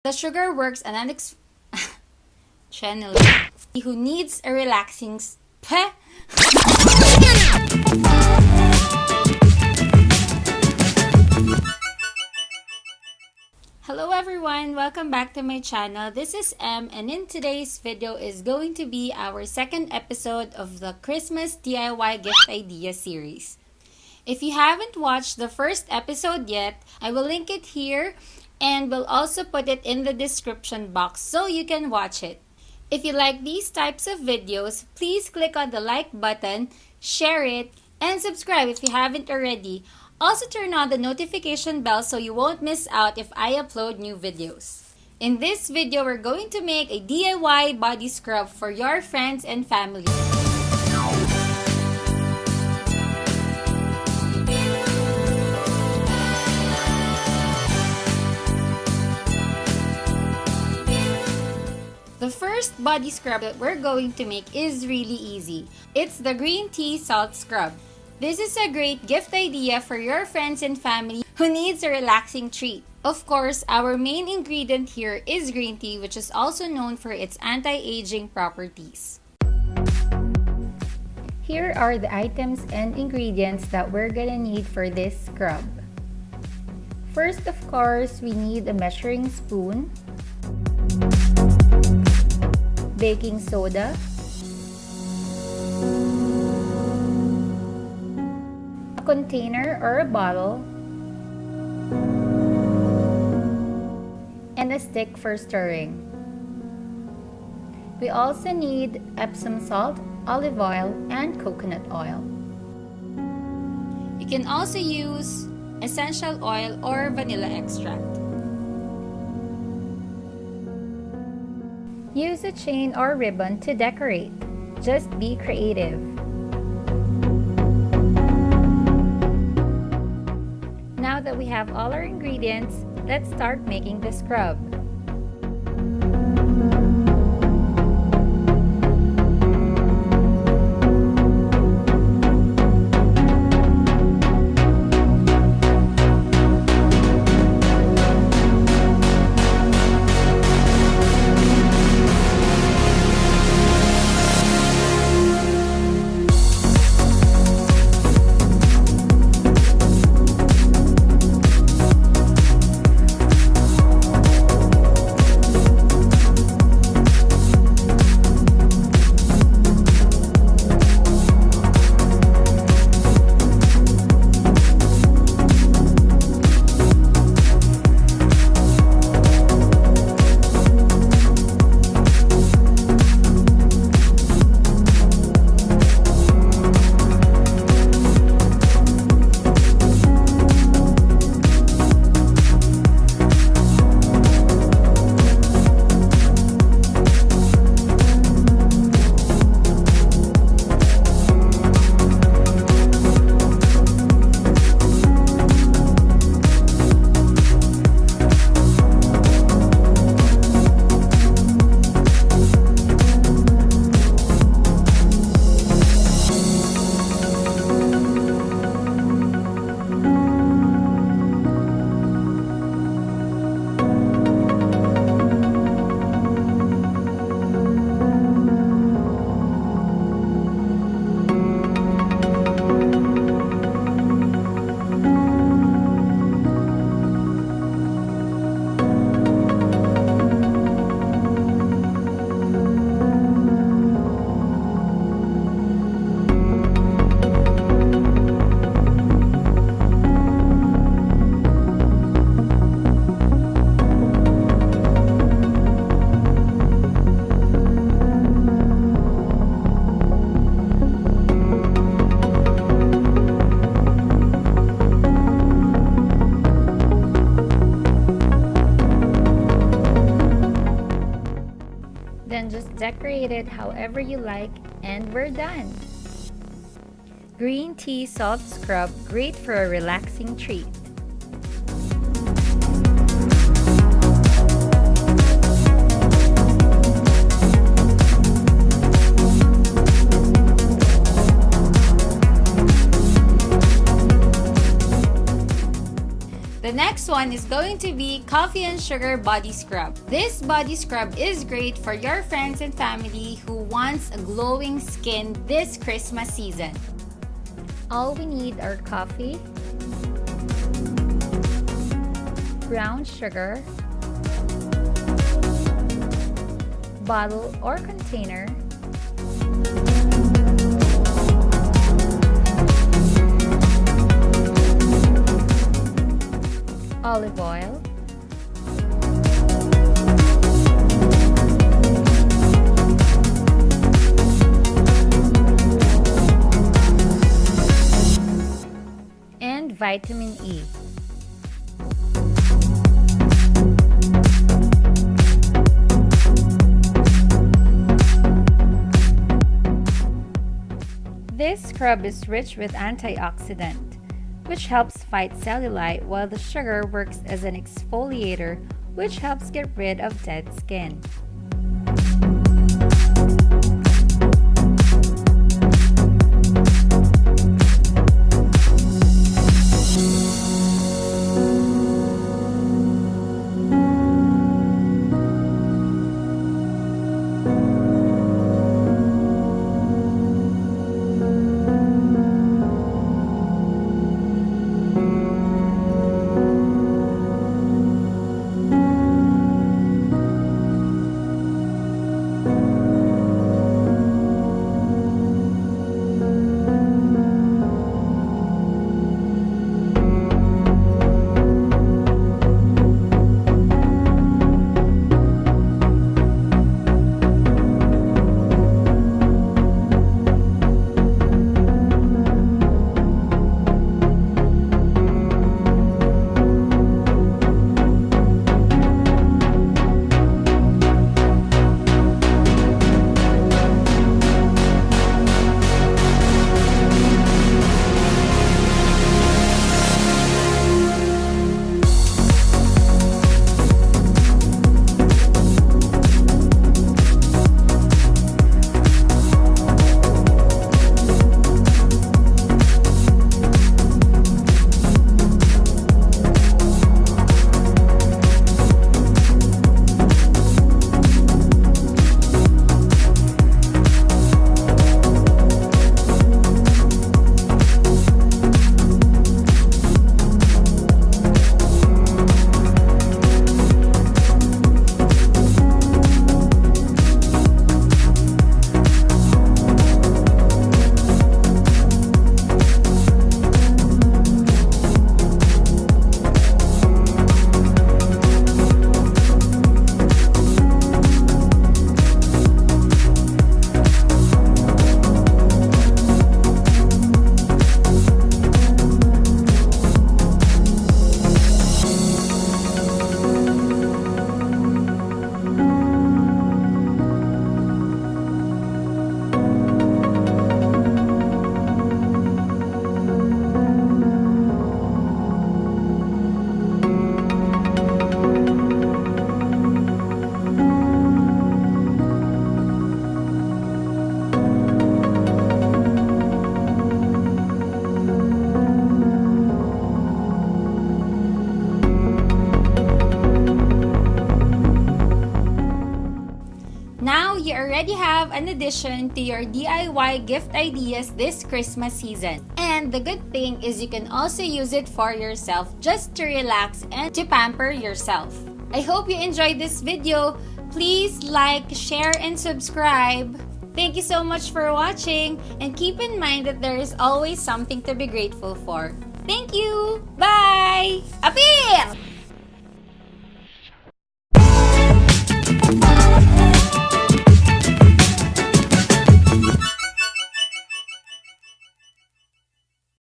The sugar works on an channeling who needs a relaxing Hello everyone, welcome back to my channel. This is M, and in today's video is going to be our second episode of the Christmas DIY gift idea series. If you haven't watched the first episode yet, I will link it here and will also put it in the description box so you can watch it. If you like these types of videos, please click on the like button, share it, and subscribe if you haven't already. Also turn on the notification bell so you won't miss out if I upload new videos. In this video, we're going to make a DIY body scrub for your friends and family. The first body scrub that we're going to make is really easy. It's the green tea salt scrub. This is a great gift idea for your friends and family who needs a relaxing treat. Of course, our main ingredient here is green tea, which is also known for its anti-aging properties. Here are the items and ingredients that we're gonna need for this scrub. First, of course, we need a measuring spoon, baking soda, a container or a bottle, and a stick for stirring. We also need Epsom salt, olive oil, and coconut oil. You can also use essential oil or vanilla extract. Use a chain or ribbon to decorate. Just be creative. Now that we have all our ingredients, let's start making the scrub. Then just decorate it however you like, and we're done. Green tea salt scrub, great for a relaxing treat. The next one is going to be Coffee and Sugar Body Scrub. This body scrub is great for your friends and family who wants a glowing skin this Christmas season. All we need are coffee, brown sugar, bottle or container, olive oil, and vitamin E. This scrub is rich with antioxidant, which helps fight cellulite, while the sugar works as an exfoliator, which helps get rid of dead skin. You already have an addition to your DIY gift ideas this Christmas season. And the good thing is you can also use it for yourself just to relax and to pamper yourself. I hope you enjoyed this video. Please like, share, and subscribe. Thank you so much for watching, and keep in mind that there is always something to be grateful for. Thank you! Bye! Appeal!